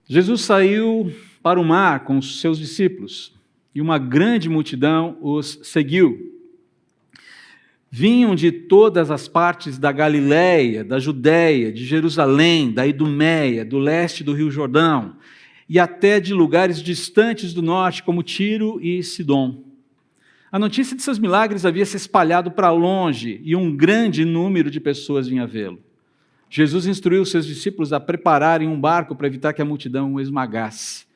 Jesus saiu para o mar com os seus discípulos e uma grande multidão os seguiu. Vinham de todas as partes da Galiléia, da Judéia, de Jerusalém, da Idumeia, do leste do Rio Jordão, e até de lugares distantes do norte, como Tiro e Sidom. A notícia de seus milagres havia se espalhado para longe, e um grande número de pessoas vinha vê-lo. Jesus instruiu seus discípulos a prepararem um barco para evitar que a multidão o esmagasse.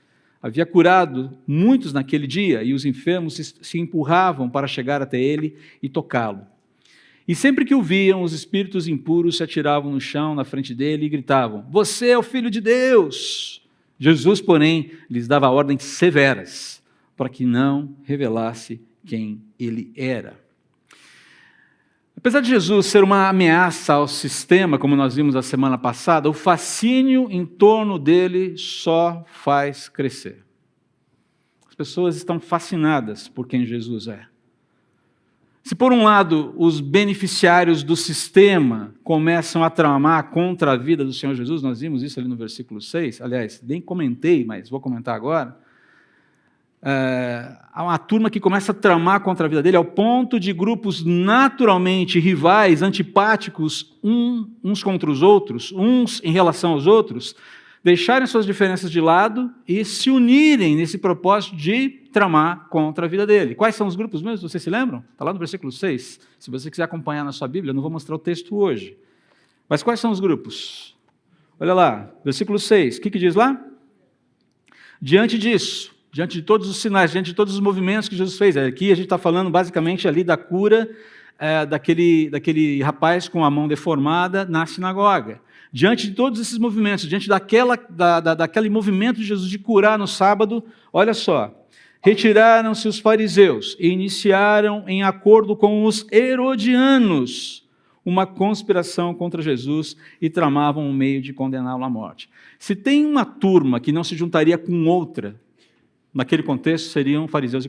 Havia curado muitos naquele dia, e os enfermos se empurravam para chegar até ele e tocá-lo. E sempre que o viam, os espíritos impuros se atiravam no chão na frente dele e gritavam: "Você é o Filho de Deus!" Jesus, porém, lhes dava ordens severas para que não revelasse quem ele era. Apesar de Jesus ser uma ameaça ao sistema, como nós vimos a semana passada, o fascínio em torno dele só faz crescer. As pessoas estão fascinadas por quem Jesus é. Se, por um lado, os beneficiários do sistema começam a tramar contra a vida do Senhor Jesus, nós vimos isso ali no versículo 6, aliás, nem comentei, mas vou comentar agora. Há uma turma que começa a tramar contra a vida dele, ao ponto de grupos naturalmente rivais, antipáticos, uns contra os outros, uns em relação aos outros, deixarem suas diferenças de lado e se unirem nesse propósito de tramar contra a vida dele. Quais são os grupos mesmo? Vocês se lembram? Está lá no versículo 6. Se você quiser acompanhar na sua Bíblia, eu não vou mostrar o texto hoje. Mas quais são os grupos? Olha lá, versículo 6. O que diz lá? Diante disso, diante de todos os sinais, diante de todos os movimentos que Jesus fez. Aqui a gente está falando basicamente ali da cura daquele rapaz com a mão deformada na sinagoga. Diante de todos esses movimentos, diante daquele movimento de Jesus de curar no sábado, olha só, retiraram-se os fariseus e iniciaram, em acordo com os herodianos, uma conspiração contra Jesus e tramavam um meio de condená-lo à morte. Se tem uma turma que não se juntaria com outra, naquele contexto, seriam fariseus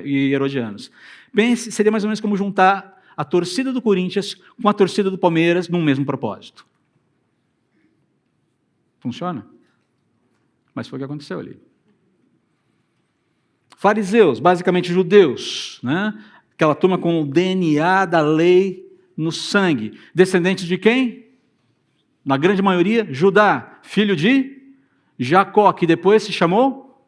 e herodianos. Pense, seria mais ou menos como juntar a torcida do Corinthians com a torcida do Palmeiras num mesmo propósito. Funciona? Mas foi o que aconteceu ali. Fariseus, basicamente judeus, né? Aquela turma com o DNA da lei no sangue. Descendentes de quem? Na grande maioria, Judá, filho de Jacó, que depois se chamou?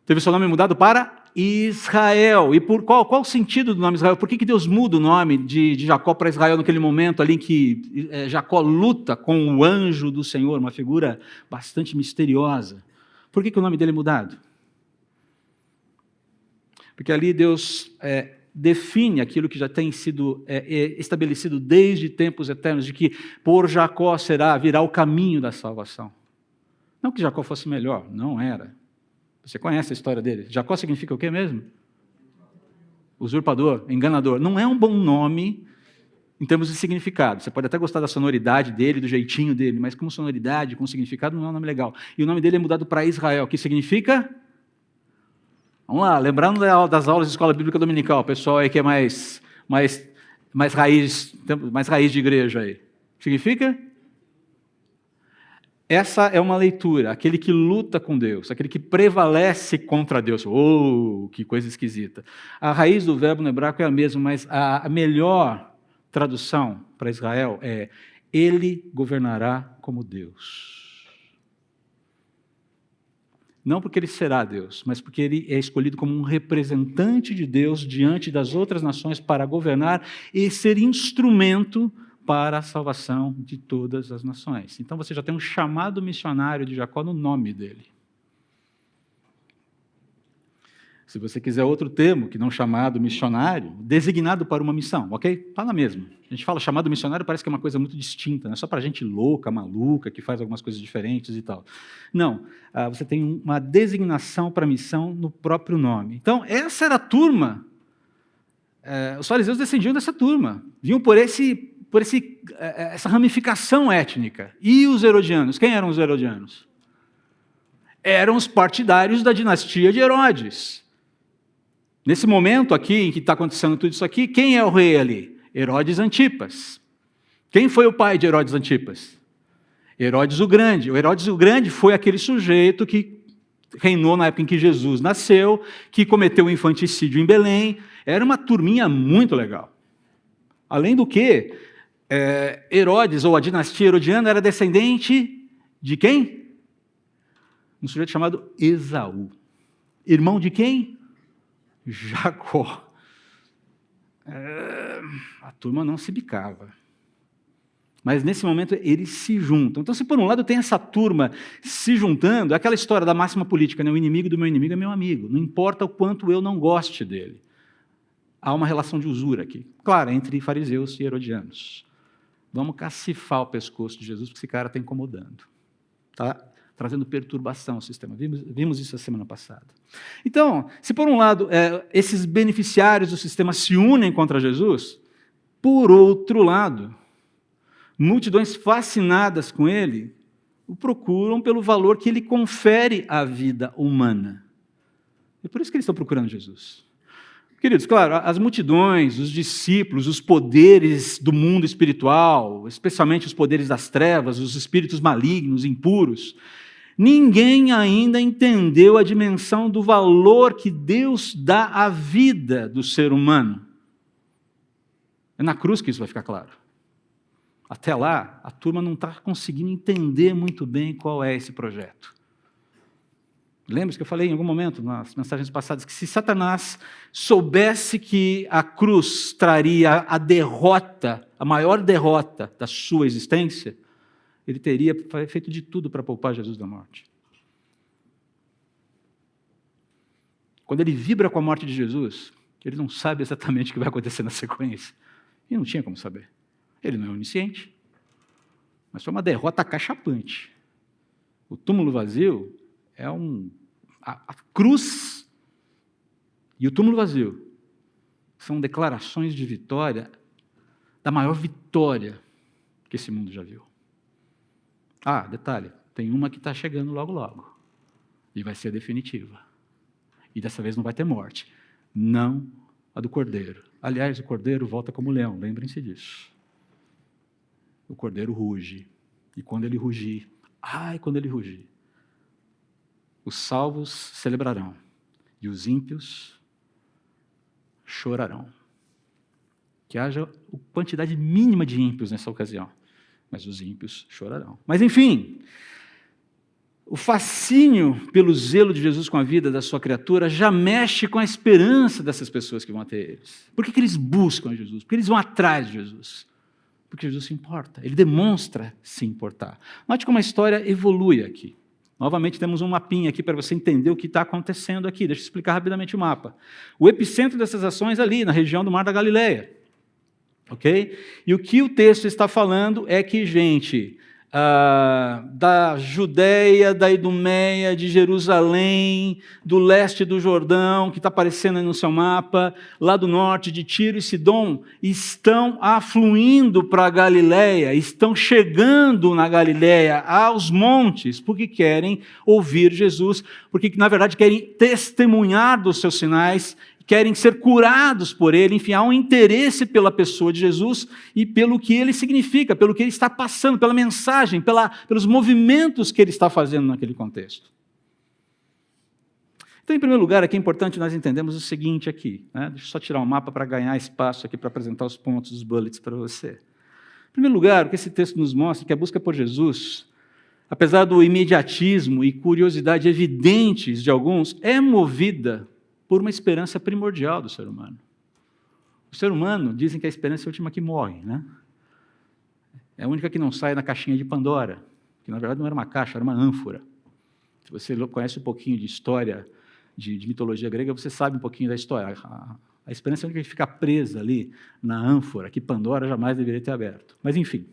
Teve seu nome mudado para Israel. E por qual o sentido do nome Israel? Por que Deus muda o nome de Jacó para Israel naquele momento ali em que Jacó luta com o anjo do Senhor, uma figura bastante misteriosa? Por que o nome dele é mudado? Porque ali Deus define aquilo que já tem sido estabelecido desde tempos eternos, de que por Jacó virá o caminho da salvação. Não que Jacó fosse melhor, não era. Você conhece a história dele. Jacó significa o quê mesmo? Usurpador, enganador. Não é um bom nome em termos de significado. Você pode até gostar da sonoridade dele, do jeitinho dele, mas como sonoridade, com significado, não é um nome legal. E o nome dele é mudado para Israel, que significa... Vamos lá, lembrando das aulas de escola bíblica dominical, o pessoal aí que é mais raiz de igreja aí. Significa? Essa é uma leitura, aquele que luta com Deus, aquele que prevalece contra Deus. Oh, que coisa esquisita. A raiz do verbo no hebraico é a mesma, mas a melhor tradução para Israel é: ele governará como Deus. Não porque ele será Deus, mas porque ele é escolhido como um representante de Deus diante das outras nações para governar e ser instrumento para a salvação de todas as nações. Então você já tem um chamado missionário de Jacó no nome dele. Se você quiser outro termo, que não chamado missionário, designado para uma missão, ok? Está na mesma. A gente fala chamado missionário, parece que é uma coisa muito distinta, não é só para gente louca, maluca, que faz algumas coisas diferentes e tal. Não, você tem uma designação para a missão no próprio nome. Então, essa era a turma. Os fariseus descendiam dessa turma, vinham por essa ramificação étnica. E os herodianos? Quem eram os herodianos? Eram os partidários da dinastia de Herodes. Nesse momento aqui, em que está acontecendo tudo isso aqui, quem é o rei ali? Herodes Antipas. Quem foi o pai de Herodes Antipas? Herodes o Grande. O Herodes o Grande foi aquele sujeito que reinou na época em que Jesus nasceu, que cometeu o infanticídio em Belém. Era uma turminha muito legal. Além do que, Herodes, ou a dinastia herodiana, era descendente de quem? Um sujeito chamado Esaú. Irmão de quem? Jacó. A turma não se bicava. Mas nesse momento eles se juntam. Então, se por um lado tem essa turma se juntando, é aquela história da máxima política, né? O inimigo do meu inimigo é meu amigo. Não importa o quanto eu não goste dele. Há uma relação de usura aqui, claro, entre fariseus e herodianos. Vamos cacifar o pescoço de Jesus, porque esse cara está incomodando. Está trazendo perturbação ao sistema. Vimos isso a semana passada. Então, se por um lado esses beneficiários do sistema se unem contra Jesus, por outro lado, multidões fascinadas com ele o procuram pelo valor que ele confere à vida humana. E por isso que eles estão procurando Jesus. Queridos, claro, as multidões, os discípulos, os poderes do mundo espiritual, especialmente os poderes das trevas, os espíritos malignos, impuros, ninguém ainda entendeu a dimensão do valor que Deus dá à vida do ser humano. É na cruz que isso vai ficar claro. Até lá, a turma não está conseguindo entender muito bem qual é esse projeto. Lembra que eu falei em algum momento, nas mensagens passadas, que se Satanás soubesse que a cruz traria a derrota, a maior derrota da sua existência, ele teria feito de tudo para poupar Jesus da morte. Quando ele vibra com a morte de Jesus, ele não sabe exatamente o que vai acontecer na sequência. E não tinha como saber. Ele não é onisciente, mas foi uma derrota acachapante. O túmulo vazio é a cruz e o túmulo vazio são declarações de vitória, da maior vitória que esse mundo já viu. Detalhe, tem uma que está chegando logo logo, e vai ser a definitiva. E dessa vez não vai ter morte, não a do Cordeiro. Aliás, o Cordeiro volta como leão, lembrem-se disso. O Cordeiro ruge, e quando ele rugir, os salvos celebrarão, e os ímpios chorarão. Que haja a quantidade mínima de ímpios nessa ocasião, mas os ímpios chorarão. Mas, enfim, o fascínio pelo zelo de Jesus com a vida da sua criatura já mexe com a esperança dessas pessoas que vão até eles. Por que eles buscam Jesus? Por que eles vão atrás de Jesus? Porque Jesus se importa, ele demonstra se importar. Note como a história evolui aqui. Novamente temos um mapinha aqui para você entender o que está acontecendo aqui. Deixa eu explicar rapidamente o mapa. O epicentro dessas ações é ali, na região do Mar da Galileia. Ok? E o que o texto está falando é que, gente, da Judeia, da Idumeia, de Jerusalém, do leste do Jordão, que está aparecendo aí no seu mapa, lá do norte de Tiro e Sidom, estão afluindo para a Galileia, estão chegando na Galileia, aos montes, porque querem ouvir Jesus, porque, na verdade, querem testemunhar dos seus sinais, querem ser curados por ele, enfim, há um interesse pela pessoa de Jesus e pelo que ele significa, pelo que ele está passando, pela mensagem, pelos movimentos que ele está fazendo naquele contexto. Então, em primeiro lugar, aqui é importante nós entendermos o seguinte aqui, né? Deixa eu só tirar um mapa para ganhar espaço aqui para apresentar os pontos, os bullets para você. Em primeiro lugar, o que esse texto nos mostra é que a busca por Jesus, apesar do imediatismo e curiosidade evidentes de alguns, é movida por uma esperança primordial do ser humano. O ser humano, dizem que a esperança é a última que morre, né? É a única que não sai na caixinha de Pandora, que na verdade não era uma caixa, era uma ânfora. Se você conhece um pouquinho de história, de mitologia grega, você sabe um pouquinho da história. A esperança é a única que fica presa ali na ânfora, que Pandora jamais deveria ter aberto. Mas, enfim.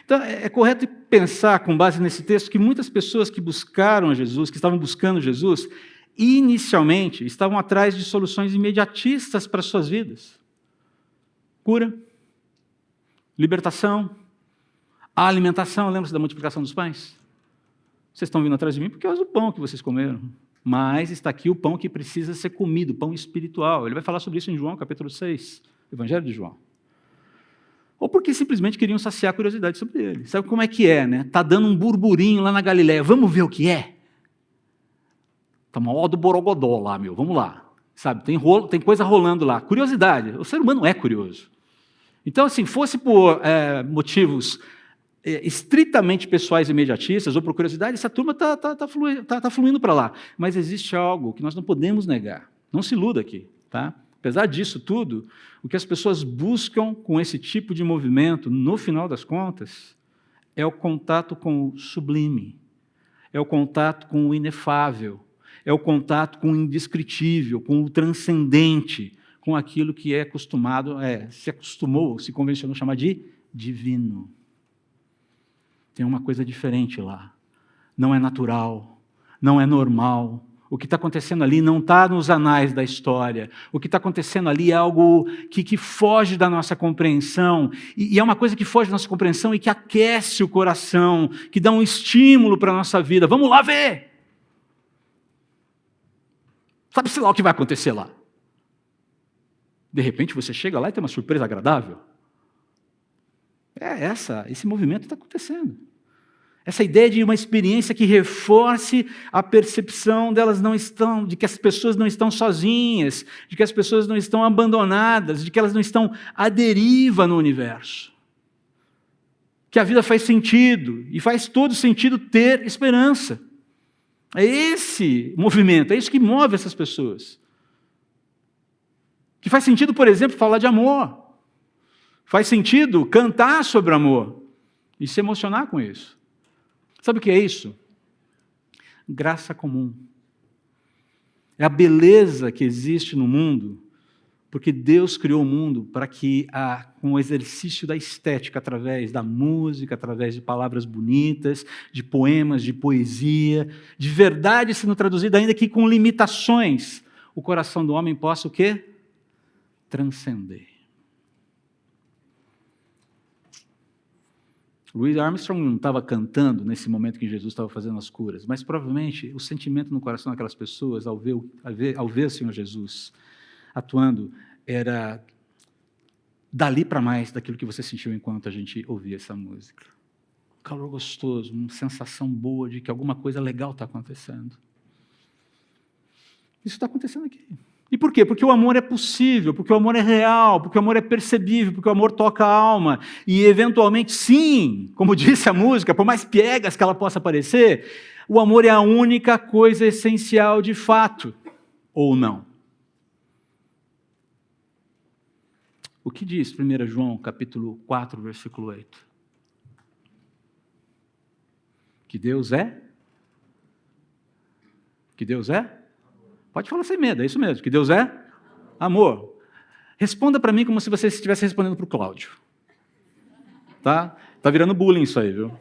Então, é correto pensar, com base nesse texto, que muitas pessoas que buscaram a Jesus, que estavam buscando Jesus, inicialmente estavam atrás de soluções imediatistas para as suas vidas. Cura, libertação, a alimentação. Lembra-se da multiplicação dos pães? Vocês estão vindo atrás de mim por causa do pão que vocês comeram. Mas está aqui o pão que precisa ser comido, o pão espiritual. Ele vai falar sobre isso em João, capítulo 6, Evangelho de João. ou porque simplesmente queriam saciar a curiosidade sobre ele. Sabe como é que é, né? Está dando um burburinho lá na Galileia, vamos ver o que é? Está uma hora do borogodó lá, meu, vamos lá. Sabe, tem coisa rolando lá. Curiosidade, o ser humano é curioso. Então, assim, fosse por motivos estritamente pessoais e imediatistas, ou por curiosidade, essa turma está fluindo para lá. Mas existe algo que nós não podemos negar. Não se iluda aqui, tá? Apesar disso tudo, o que as pessoas buscam com esse tipo de movimento, no final das contas, é o contato com o sublime, é o contato com o inefável, é o contato com o indescritível, com o transcendente, com aquilo que é acostumado, se convencionou chamar de divino. Tem uma coisa diferente lá. Não é natural, não é normal. O que está acontecendo ali não está nos anais da história. O que está acontecendo ali é algo que foge da nossa compreensão. E é uma coisa que foge da nossa compreensão e que aquece o coração, que dá um estímulo para a nossa vida. Vamos lá ver! Sabe-se lá o que vai acontecer lá? De repente você chega lá e tem uma surpresa agradável. Esse movimento está acontecendo. Essa ideia de uma experiência que reforce a percepção de que as pessoas não estão sozinhas, de que as pessoas não estão abandonadas, de que elas não estão à deriva no universo. Que a vida faz sentido, e faz todo sentido ter esperança. É esse movimento, é isso que move essas pessoas. Que faz sentido, por exemplo, falar de amor. Faz sentido cantar sobre amor e se emocionar com isso. Sabe o que é isso? Graça comum. É a beleza que existe no mundo, porque Deus criou o mundo para que, com o exercício da estética, através da música, através de palavras bonitas, de poemas, de poesia, de verdade sendo traduzida, ainda que com limitações, o coração do homem possa o quê? Transcender. Louis Armstrong não estava cantando nesse momento que Jesus estava fazendo as curas, mas provavelmente o sentimento no coração daquelas pessoas, ao ver o Senhor Jesus atuando, era dali para mais daquilo que você sentiu enquanto a gente ouvia essa música. Um calor gostoso, uma sensação boa de que alguma coisa legal está acontecendo. Isso está acontecendo aqui. E por quê? Porque o amor é possível, porque o amor é real, porque o amor é percebível, porque o amor toca a alma. E, eventualmente, sim, como disse a música, por mais piegas que ela possa parecer, o amor é a única coisa essencial de fato, ou não. O que diz 1 João, capítulo 4, versículo 8? Que Deus é? Que Deus é? Pode falar sem medo, é isso mesmo. Que Deus é? Amor. Responda para mim como se você estivesse respondendo para o Cláudio. Tá? Tá virando bullying isso aí, viu?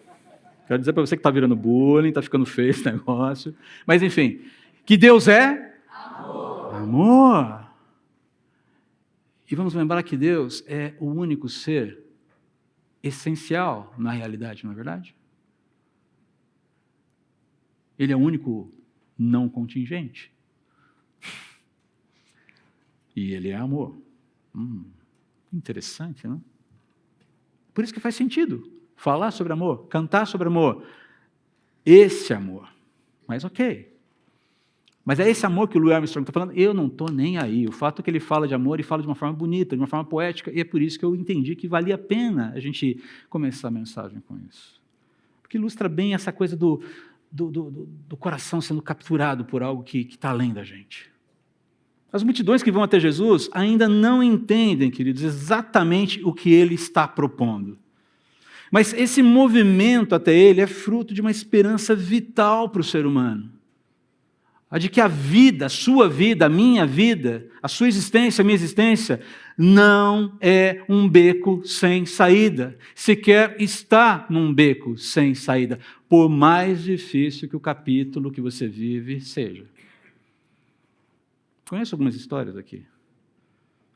Quero dizer para você que está virando bullying, está ficando feio esse negócio. Mas, enfim. Que Deus é? Amor. Amor. E vamos lembrar que Deus é o único ser essencial na realidade, não é verdade? Ele é o único não contingente. E ele é amor. Interessante, não? Por isso que faz sentido falar sobre amor, cantar sobre amor. Esse amor. Mas ok. Mas é esse amor que o Louis Armstrong está falando. Eu não estou nem aí. O fato é que ele fala de amor e fala de uma forma bonita, de uma forma poética, e é por isso que eu entendi que valia a pena a gente começar a mensagem com isso. Porque ilustra bem essa coisa do coração sendo capturado por algo que está além da gente. As multidões que vão até Jesus ainda não entendem, queridos, exatamente o que ele está propondo. Mas esse movimento até ele é fruto de uma esperança vital para o ser humano. A de que a vida, a sua vida, a minha vida, a sua existência, a minha existência, não é um beco sem saída. Sequer está num beco sem saída, por mais difícil que o capítulo que você vive seja. Conheço algumas histórias aqui.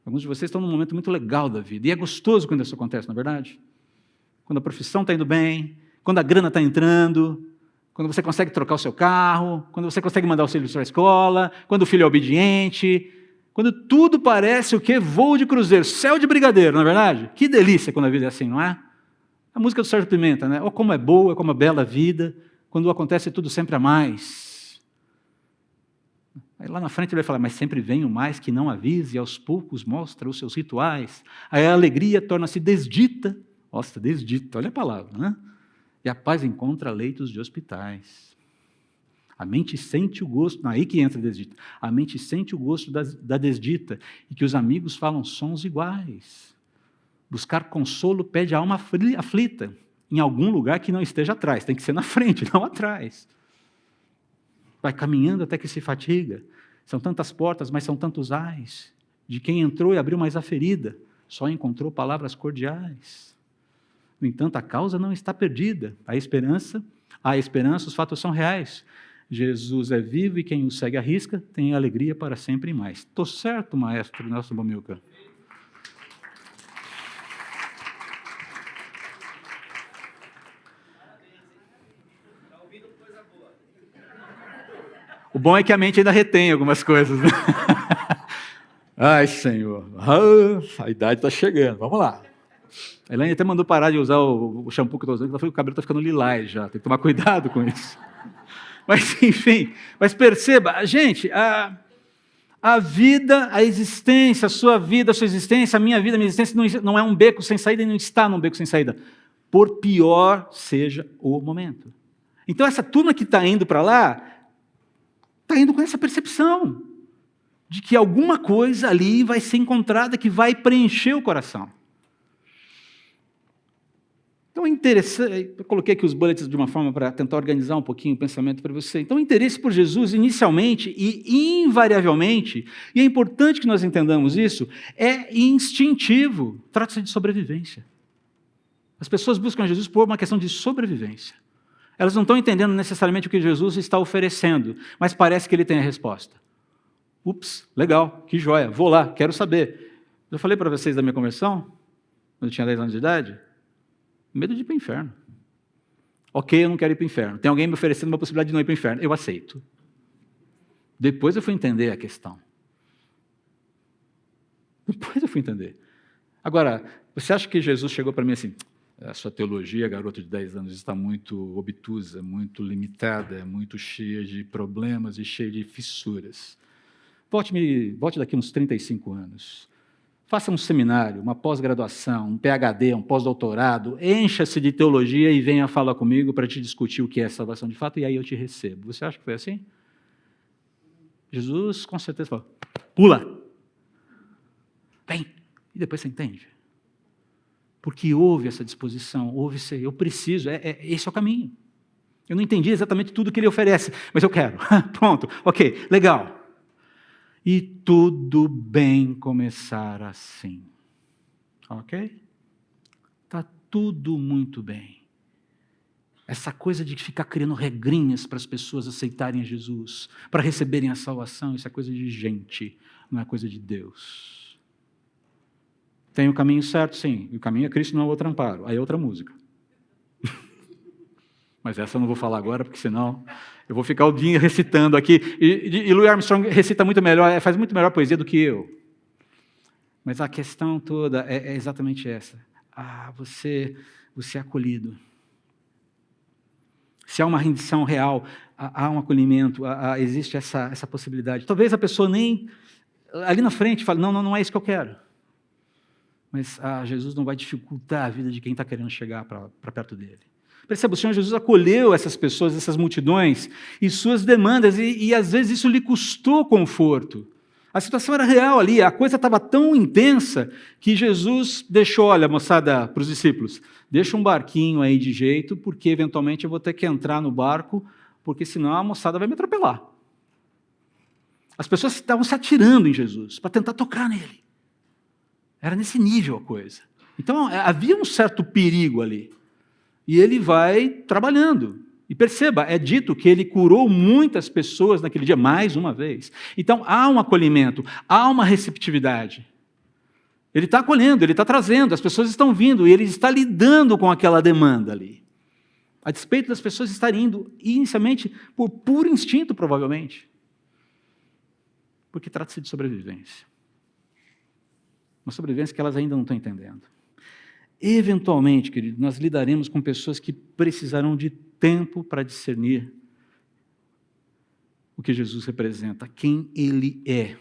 Alguns de vocês estão num momento muito legal da vida. E é gostoso quando isso acontece, não é verdade? Quando a profissão está indo bem, quando a grana está entrando, quando você consegue trocar o seu carro, quando você consegue mandar o filho para a escola, quando o filho é obediente. Quando tudo parece o quê? Voo de cruzeiro, céu de brigadeiro, não é verdade? Que delícia quando a vida é assim, não é? A música do Sérgio Pimenta, né? Oh, como é boa, como é bela a vida, quando acontece tudo sempre a mais. Aí lá na frente ele vai falar, mas sempre vem o mais que não avisa e aos poucos mostra os seus rituais. Aí a alegria torna-se desdita. Nossa, desdita, olha a palavra, né? E a paz encontra leitos de hospitais. A mente sente o gosto, aí que entra a desdita. A mente sente o gosto da desdita e que os amigos falam sons iguais. Buscar consolo pede a alma aflita, em algum lugar que não esteja atrás, tem que ser na frente, não atrás. Vai caminhando até que se fatiga. São tantas portas, mas são tantos ais. De quem entrou e abriu mais a ferida, só encontrou palavras cordiais. No entanto, a causa não está perdida. Há esperança, os fatos são reais. Jesus é vivo e quem o segue arrisca, tem alegria para sempre e mais. Estou certo, maestro Nelson Bomilcar? O bom é que a mente ainda retém algumas coisas. Né? Ai, Senhor, a idade está chegando, vamos lá. A Elaine até mandou parar de usar o shampoo que eu estou usando, ela falou que o cabelo está ficando lilás já, tem que tomar cuidado com isso. Mas, enfim, mas perceba, gente, a vida, a existência, a sua vida, a sua existência, a minha vida, a minha existência não é um beco sem saída e não está num beco sem saída, por pior seja o momento. Então, essa turma que está indo para lá, está indo com essa percepção de que alguma coisa ali vai ser encontrada que vai preencher o coração. Então, interessante, eu coloquei aqui os bullets de uma forma para tentar organizar um pouquinho o pensamento para você. Então, o interesse por Jesus, inicialmente e invariavelmente, e é importante que nós entendamos isso, é instintivo, trata-se de sobrevivência. As pessoas buscam Jesus por uma questão de sobrevivência. Elas não estão entendendo necessariamente o que Jesus está oferecendo, mas parece que ele tem a resposta. Ups, legal, que joia, vou lá, quero saber. Eu falei para vocês da minha conversão, quando eu tinha 10 anos de idade, medo de ir para o inferno. Ok, eu não quero ir para o inferno. Tem alguém me oferecendo uma possibilidade de não ir para o inferno. Eu aceito. Depois eu fui entender a questão. Agora, você acha que Jesus chegou para mim assim, a sua teologia, garoto de 10 anos, está muito obtusa, muito limitada, muito cheia de problemas e cheia de fissuras. Volte daqui uns 35 anos. Faça um seminário, uma pós-graduação, um PhD, um pós-doutorado, encha-se de teologia e venha falar comigo para te discutir o que é salvação de fato, e aí eu te recebo. Você acha que foi assim? Jesus, com certeza, falou, pula, vem, e depois você entende. Porque houve essa disposição, houve esse, eu preciso, esse é o caminho. Eu não entendi exatamente tudo que ele oferece, mas eu quero. Pronto, ok, legal. E tudo bem começar assim. Ok? Está tudo muito bem. Essa coisa de ficar criando regrinhas para as pessoas aceitarem Jesus, para receberem a salvação, isso é coisa de gente, não é coisa de Deus. Tem o caminho certo, sim. E o caminho é Cristo, não é outro amparo. Aí é outra música. Mas essa eu não vou falar agora, porque senão eu vou ficar o dia recitando aqui. E Louis Armstrong recita muito melhor, faz muito melhor poesia do que eu. Mas a questão toda é exatamente essa. Você é acolhido. Se há uma rendição real, há um acolhimento, existe essa possibilidade. Talvez a pessoa nem ali na frente fale, não é isso que eu quero. Mas Jesus não vai dificultar a vida de quem está querendo chegar para perto dele. Perceba, o Senhor Jesus acolheu essas pessoas, essas multidões, e suas demandas, e às vezes isso lhe custou conforto. A situação era real ali, a coisa estava tão intensa, que Jesus deixou, olha, moçada, para os discípulos, deixa um barquinho aí de jeito, porque eventualmente eu vou ter que entrar no barco, porque senão a moçada vai me atropelar. As pessoas estavam se atirando em Jesus, para tentar tocar nele. Era nesse nível a coisa. Então havia um certo perigo ali. E ele vai trabalhando. E perceba, é dito que ele curou muitas pessoas naquele dia, mais uma vez. Então, há um acolhimento, há uma receptividade. Ele está acolhendo, ele está trazendo, as pessoas estão vindo, e ele está lidando com aquela demanda ali. A despeito das pessoas estarem indo, inicialmente, por puro instinto, provavelmente. Porque trata-se de sobrevivência. uma sobrevivência que elas ainda não estão entendendo. Eventualmente, querido, nós lidaremos com pessoas que precisarão de tempo para discernir o que Jesus representa, quem Ele é,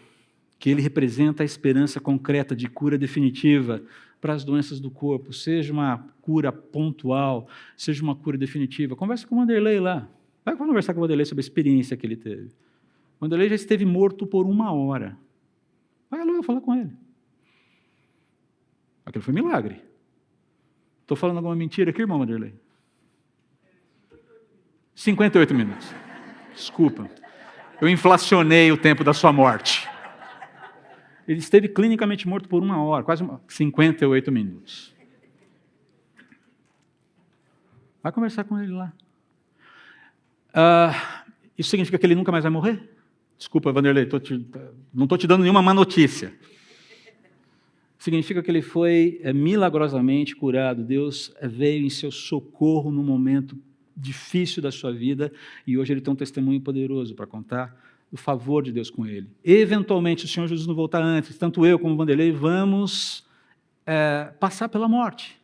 que Ele representa a esperança concreta de cura definitiva para as doenças do corpo, seja uma cura pontual, seja uma cura definitiva. Conversa com o Wanderlei lá. Vai conversar com o Wanderlei sobre a experiência que ele teve. O Wanderlei já esteve morto por 1 hora. Vai lá falar com ele. Aquilo foi milagre. Estou falando alguma mentira aqui, irmão Wanderlei? 58 minutos. Desculpa. Eu inflacionei o tempo da sua morte. Ele esteve clinicamente morto por 1 hora, quase 58 minutos. Vai conversar com ele lá. Isso significa que ele nunca mais vai morrer? Desculpa, Wanderlei, não estou te dando nenhuma má notícia. Significa que ele foi milagrosamente curado. Deus veio em seu socorro no momento difícil da sua vida e hoje ele tem um testemunho poderoso para contar do favor de Deus com ele. Eventualmente, se o Senhor Jesus não voltar antes, tanto eu como o Wanderlei vamos passar pela morte.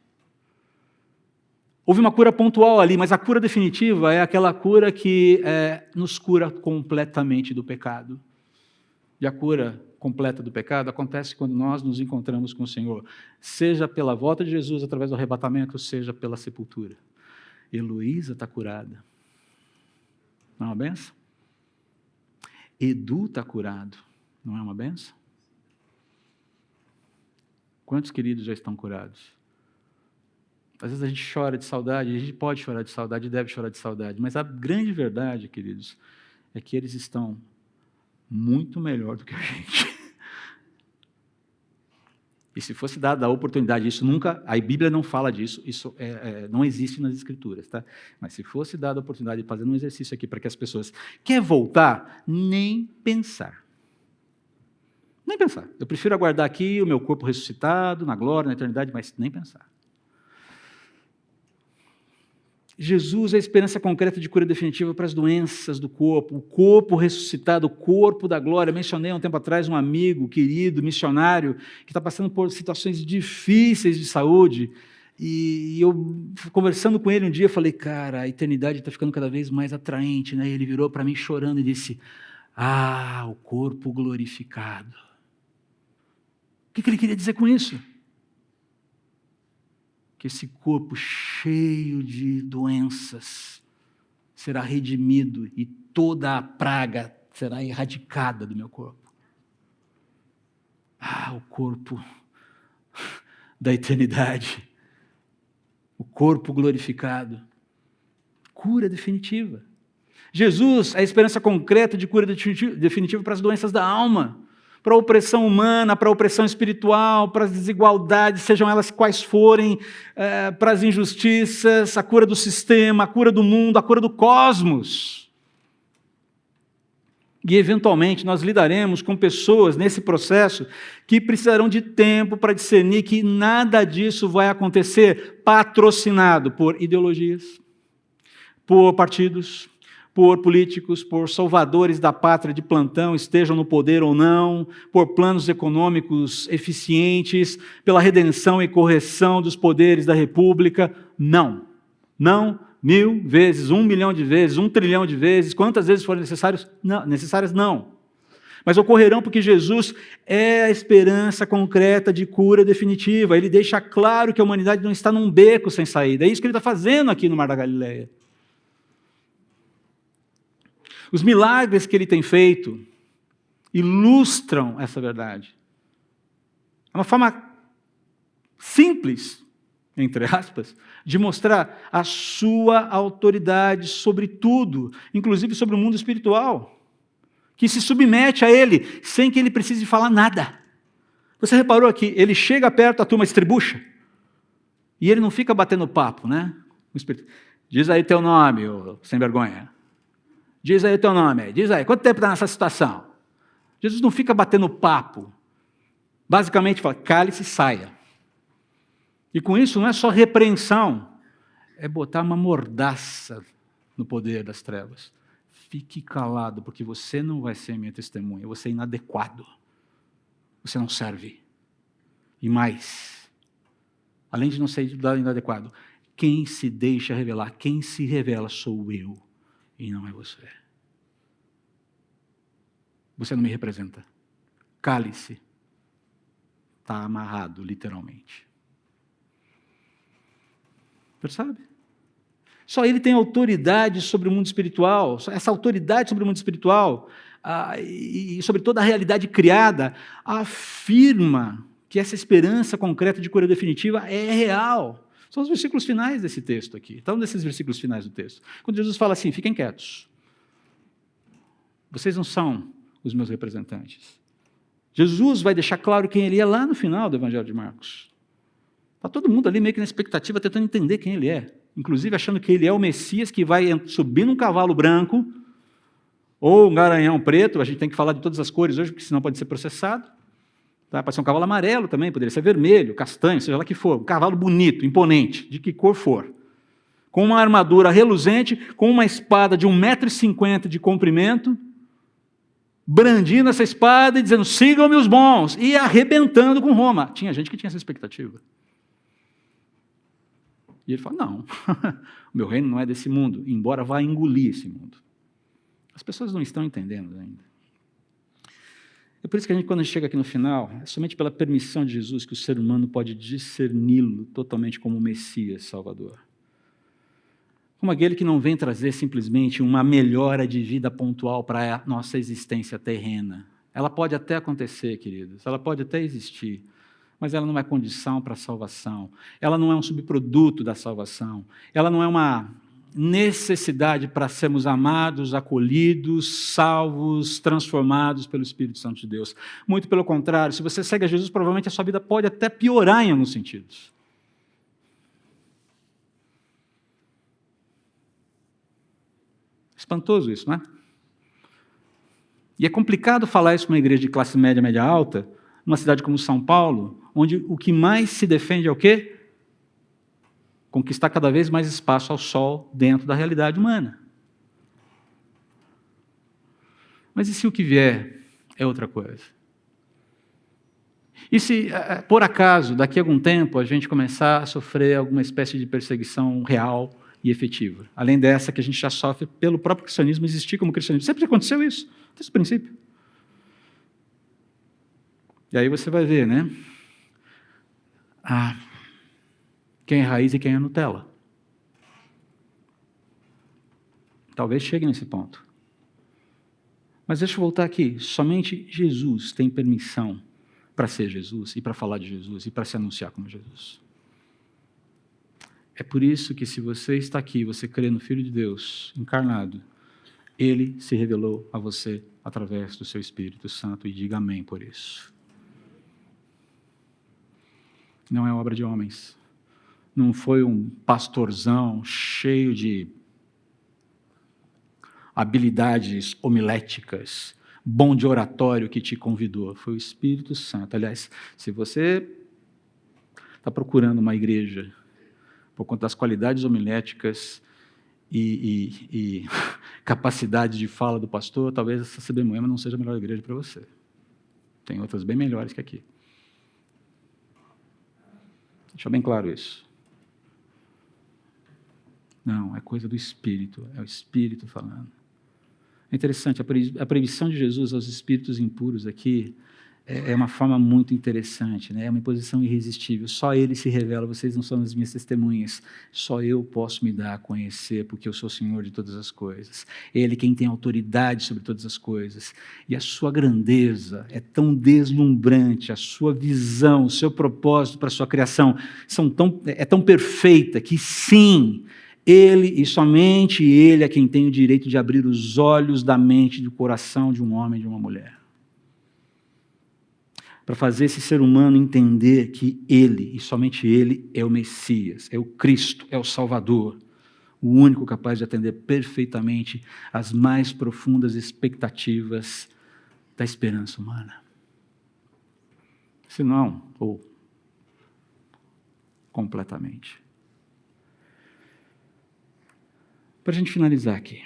Houve uma cura pontual ali, mas a cura definitiva é aquela cura que nos cura completamente do pecado. E a cura completa do pecado acontece quando nós nos encontramos com o Senhor, seja pela volta de Jesus através do arrebatamento, seja pela sepultura. Heloísa está curada. Não é uma benção? Edu está curado. Não é uma benção? Quantos queridos já estão curados? Às vezes a gente chora de saudade, a gente pode chorar de saudade e deve chorar de saudade, mas a grande verdade, queridos, é que eles estão muito melhor do que a gente. E se fosse dada a oportunidade, isso nunca, a Bíblia não fala disso, isso não existe nas Escrituras, tá? Mas se fosse dada a oportunidade de fazer um exercício aqui para que as pessoas querem voltar, nem pensar. Nem pensar. Eu prefiro aguardar aqui o meu corpo ressuscitado, na glória, na eternidade, mas nem pensar. Jesus é a esperança concreta de cura definitiva para as doenças do corpo, o corpo ressuscitado, o corpo da glória. Mencionei há um tempo atrás um amigo querido, missionário, que está passando por situações difíceis de saúde, e eu, conversando com ele um dia, falei, cara, a eternidade está ficando cada vez mais atraente, né? E ele virou para mim chorando e disse, o corpo glorificado. O que ele queria dizer com isso? Que esse corpo cheio de doenças será redimido e toda a praga será erradicada do meu corpo. O corpo da eternidade, o corpo glorificado, cura definitiva. Jesus é a esperança concreta de cura definitiva para as doenças da alma, para a opressão humana, para a opressão espiritual, para as desigualdades, sejam elas quais forem, para as injustiças, a cura do sistema, a cura do mundo, a cura do cosmos. E, eventualmente, nós lidaremos com pessoas nesse processo que precisarão de tempo para discernir que nada disso vai acontecer patrocinado por ideologias, por partidos, por políticos, por salvadores da pátria de plantão, estejam no poder ou não, por planos econômicos eficientes, pela redenção e correção dos poderes da República. Não. Não, 1000 vezes, 1 milhão de vezes, 1 trilhão de vezes, quantas vezes forem necessárias, não. Mas ocorrerão porque Jesus é a esperança concreta de cura definitiva. Ele deixa claro que a humanidade não está num beco sem saída. É isso que ele está fazendo aqui no Mar da Galileia. Os milagres que ele tem feito ilustram essa verdade. É uma forma simples, entre aspas, de mostrar a sua autoridade sobre tudo, inclusive sobre o mundo espiritual, que se submete a ele sem que ele precise falar nada. Você reparou que ele chega perto, a turma estribucha, e ele não fica batendo papo, né? Diz aí teu nome, ô sem vergonha. Diz aí o teu nome, diz aí, quanto tempo está nessa situação? Jesus não fica batendo papo. Basicamente fala, cale-se e saia. E com isso não é só repreensão, é botar uma mordaça no poder das trevas. Fique calado, porque você não vai ser minha testemunha, você é inadequado. Você não serve. E mais, além de não ser inadequado, quem se deixa revelar, quem se revela sou eu e não é você. Você não me representa. Cale-se. Está amarrado, literalmente. Percebe? Só ele tem autoridade sobre o mundo espiritual. Essa autoridade sobre o mundo espiritual e sobre toda a realidade criada afirma que essa esperança concreta de cura definitiva é real. São os versículos finais desse texto aqui. Então, desses versículos finais do texto. Quando Jesus fala assim, fiquem quietos. Vocês não são os meus representantes. Jesus vai deixar claro quem ele é lá no final do Evangelho de Marcos. Está todo mundo ali meio que na expectativa, tentando entender quem ele é. Inclusive achando que ele é o Messias que vai subir num cavalo branco ou um garanhão preto. A gente tem que falar de todas as cores hoje, porque senão pode ser processado. Tá? Pode ser um cavalo amarelo também, poderia ser vermelho, castanho, seja lá que for. Um cavalo bonito, imponente, de que cor for. Com uma armadura reluzente, com uma espada de 1,50 m de comprimento, brandindo essa espada e dizendo, sigam-me os bons, e arrebentando com Roma. Tinha gente que tinha essa expectativa. E ele fala, não, o meu reino não é desse mundo, embora vá engolir esse mundo. As pessoas não estão entendendo ainda. É por isso que quando a gente chega aqui no final, é somente pela permissão de Jesus que o ser humano pode discerni-lo totalmente como o Messias Salvador. Como aquele que não vem trazer simplesmente uma melhora de vida pontual para a nossa existência terrena. Ela pode até acontecer, queridos, ela pode até existir, mas ela não é condição para a salvação. Ela não é um subproduto da salvação. Ela não é uma necessidade para sermos amados, acolhidos, salvos, transformados pelo Espírito Santo de Deus. Muito pelo contrário, se você segue a Jesus, provavelmente a sua vida pode até piorar em alguns sentidos. Espantoso isso, não é? E é complicado falar isso para uma igreja de classe média, média alta, numa cidade como São Paulo, onde o que mais se defende é o quê? Conquistar cada vez mais espaço ao sol dentro da realidade humana. Mas e se o que vier é outra coisa? E se, por acaso, daqui a algum tempo, a gente começar a sofrer alguma espécie de perseguição real e efetiva, além dessa que a gente já sofre pelo próprio cristianismo existir como cristianismo? Sempre aconteceu isso, desde o princípio. E aí você vai ver, né? Quem é raiz e quem é Nutella. Talvez chegue nesse ponto. Mas deixa eu voltar aqui. Somente Jesus tem permissão para ser Jesus e para falar de Jesus e para se anunciar como Jesus. É por isso que se você está aqui, você crê no Filho de Deus encarnado, Ele se revelou a você através do seu Espírito Santo e diga amém por isso. Não é obra de homens. Não foi um pastorzão cheio de habilidades homiléticas, bom de oratório que te convidou. Foi o Espírito Santo. Aliás, se você está procurando uma igreja por conta das qualidades homiléticas e capacidade de fala do pastor, talvez essa CB Moema não seja a melhor igreja para você. Tem outras bem melhores que aqui. Deixa bem claro isso. Não, é coisa do Espírito, é o Espírito falando. É interessante, a proibição de Jesus aos espíritos impuros aqui é uma forma muito interessante, né? É uma imposição irresistível. Só Ele se revela, vocês não são as minhas testemunhas. Só eu posso me dar a conhecer, porque eu sou o Senhor de todas as coisas. Ele quem tem autoridade sobre todas as coisas. E a sua grandeza é tão deslumbrante, a sua visão, o seu propósito para a sua criação é tão perfeita que sim, Ele e somente Ele é quem tem o direito de abrir os olhos da mente e do coração de um homem e de uma mulher. Para fazer esse ser humano entender que Ele, e somente Ele, é o Messias, é o Cristo, é o Salvador, o único capaz de atender perfeitamente às mais profundas expectativas da esperança humana. Se não, ou completamente. Para a gente finalizar aqui.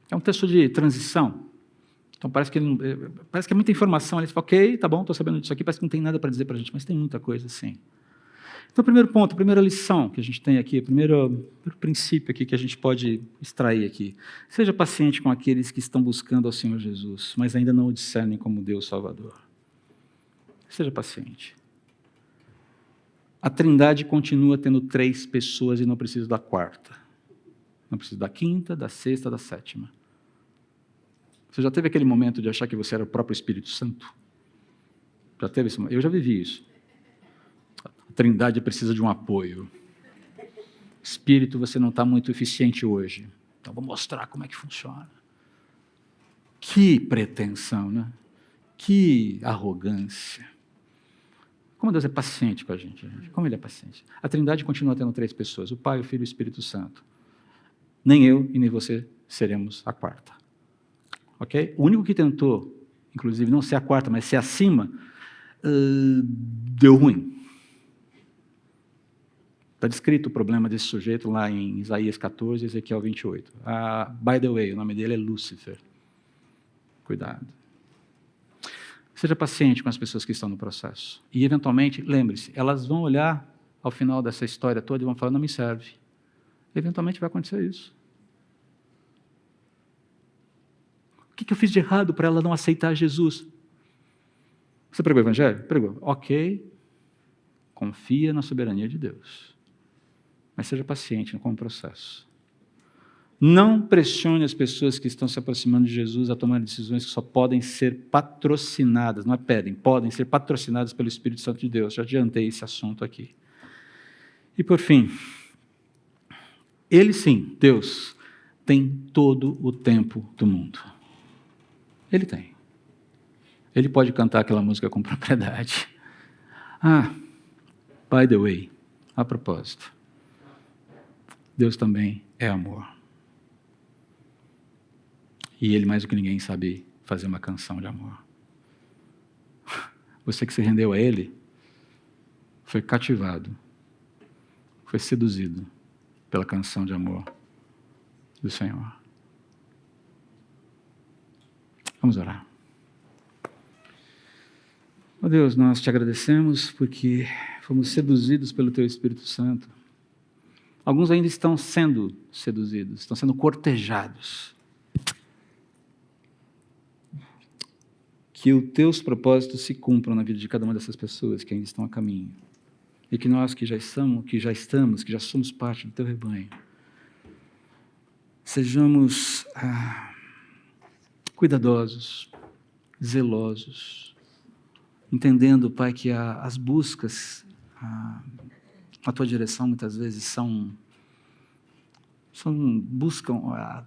É um texto de transição. Então parece que é muita informação. Ele fala, ok, tá bom, estou sabendo disso aqui, parece que não tem nada para dizer para a gente, mas tem muita coisa sim. Então, o primeiro ponto, a primeira lição que a gente tem aqui, o primeiro princípio aqui que a gente pode extrair aqui. Seja paciente com aqueles que estão buscando ao Senhor Jesus, mas ainda não o discernem como Deus Salvador. Seja paciente. A Trindade continua tendo 3 pessoas e não precisa da 4ª. Não precisa da 5ª, da 6ª, da 7ª. Você já teve aquele momento de achar que você era o próprio Espírito Santo? Já teve esse momento? Eu já vivi isso. A Trindade precisa de um apoio. Espírito, você não está muito eficiente hoje. Então, vou mostrar como é que funciona. Que pretensão, né? Que arrogância. Como Deus é paciente com a gente. Como Ele é paciente. A Trindade continua tendo 3 pessoas, o Pai, o Filho e o Espírito Santo. Nem eu e nem você seremos a 4ª. Ok? O único que tentou, inclusive, não ser a 4ª, mas ser acima, deu ruim. Está descrito o problema desse sujeito lá em Isaías 14, Ezequiel 28. By the way, o nome dele é Lúcifer. Cuidado. Seja paciente com as pessoas que estão no processo. E, eventualmente, lembre-se, elas vão olhar ao final dessa história toda e vão falar, não me serve. Eventualmente vai acontecer isso. O que eu fiz de errado para ela não aceitar Jesus? Você pregou o Evangelho? Pregou. Ok. Confia na soberania de Deus. Mas seja paciente com o processo. Não pressione as pessoas que estão se aproximando de Jesus a tomar decisões que só podem ser patrocinadas, não é pedem, podem ser patrocinadas pelo Espírito Santo de Deus. Já adiantei esse assunto aqui. E por fim, Ele sim, Deus, tem todo o tempo do mundo. Ele tem. Ele pode cantar aquela música com propriedade. By the way, a propósito, Deus também é amor. E Ele, mais do que ninguém, sabe fazer uma canção de amor. Você que se rendeu a Ele, foi cativado, foi seduzido pela canção de amor do Senhor. Vamos orar. Ó Deus, nós te agradecemos porque fomos seduzidos pelo Teu Espírito Santo. Alguns ainda estão sendo seduzidos, estão sendo cortejados. Que os Teus propósitos se cumpram na vida de cada uma dessas pessoas que ainda estão a caminho. E que nós que já somos parte do Teu rebanho, sejamos cuidadosos, zelosos, entendendo, Pai, que as buscas na Tua direção muitas vezes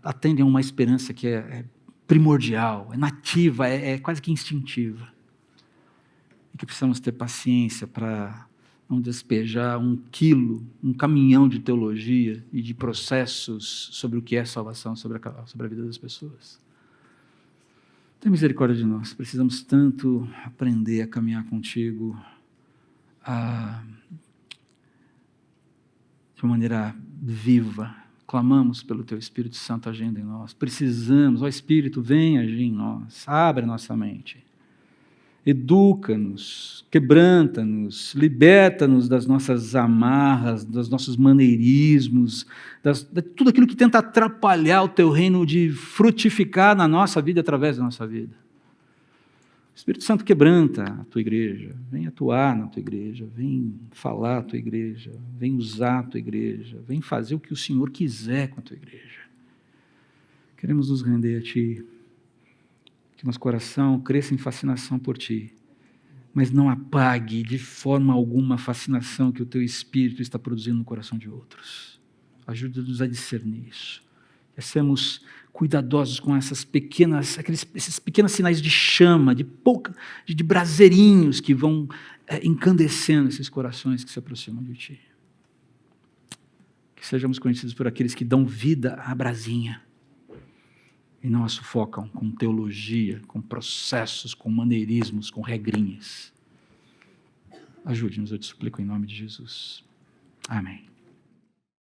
atendem a uma esperança que é primordial, é nativa, é quase que instintiva. E que precisamos ter paciência para não despejar um caminhão de teologia e de processos sobre o que é salvação, sobre a vida das pessoas. Tenha misericórdia de nós, precisamos tanto aprender a caminhar contigo de uma maneira viva. Clamamos pelo Teu Espírito Santo agindo em nós. Precisamos, ó Espírito, vem agir em nós, abre a nossa mente. Educa-nos, quebranta-nos, liberta-nos das nossas amarras, dos nossos maneirismos, de tudo aquilo que tenta atrapalhar o Teu reino de frutificar na nossa vida, através da nossa vida. O Espírito Santo quebranta a Tua igreja, vem atuar na Tua igreja, vem falar a Tua igreja, vem usar a Tua igreja, vem fazer o que o Senhor quiser com a Tua igreja. Queremos nos render a Ti, que nosso coração cresça em fascinação por Ti, mas não apague de forma alguma a fascinação que o Teu Espírito está produzindo no coração de outros. Ajuda-nos a discernir isso. Sermos cuidadosos com esses pequenos sinais de chama, de braseirinhos que vão incandescendo esses corações que se aproximam de Ti. Que sejamos conhecidos por aqueles que dão vida à brasinha e não a sufocam com teologia, com processos, com maneirismos, com regrinhas. Ajude-nos, eu te suplico em nome de Jesus. Amém.